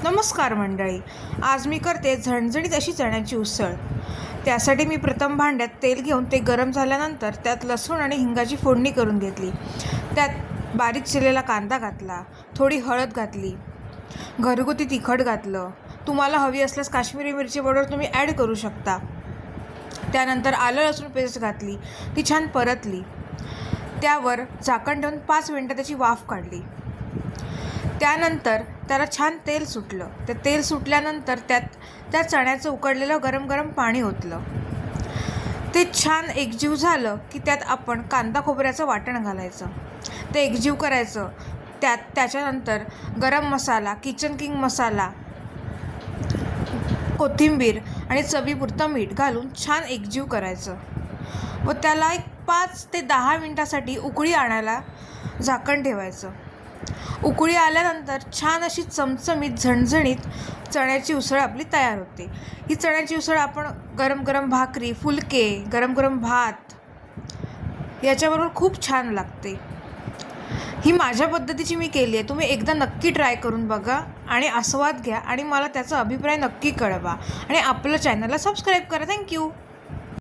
नमस्कार मंडळी, आज मी करते झणझणीत अशी चण्याची उसळ। त्यासाठी मी प्रथम भांड्यात तेल घेऊन ते गरम झाल्यानंतर त्यात लसूण आणि हिंगाची फोडणी करून घेतली। त्यात बारीक चिरलेला कांदा घातला, थोडी हळद घातली, घरगुती तिखट घातलं, तुम्हाला हवी असल्यास काश्मीरी मिरची पावडर तुम्ही ॲड करू शकता। त्यानंतर आलं लसूण पेस्ट घातली, ती छान परतली। त्यावर झाकण ठेवून 5 मिनिटं त्याची वाफ काढली। त्यानंतर त्याला छान तेल सुटलं। ते तेल सुटल्यानंतर त्या चण्याचं उकडलेलं गरम गरम पाणी ओतलं। ते छान एकजीव झालं की त्यात आपण कांदा खोबऱ्याचं वाटण घालायचं, ते एकजीव करायचं। त्याच्यानंतर गरम मसाला, किचन किंग मसाला, कोथिंबीर आणि चवीपुरतं मीठ घालून छान एकजीव करायचं व त्याला एक 5 ते 10 मिनिटासाठी उकळी आणायला झाकण ठेवायचं। उकळी आल्यानंतर छान अशी चमचमीत झणझणीत चण्याची उसळ आपली तयार होते। ही चण्याची उसळ आपण गरम गरम भाकरी, फुलके, गरम गरम भात याच्याबरोबर खूप छान लागते। ही माझ्या पद्धतीची मी केली आहे, तुम्ही एकदा नक्की ट्राय करून बघा आणि आस्वाद घ्या आणि मला त्याचा अभिप्राय नक्की कळवा आणि आपलं चॅनलला सबस्क्राईब करा। थँक्यू।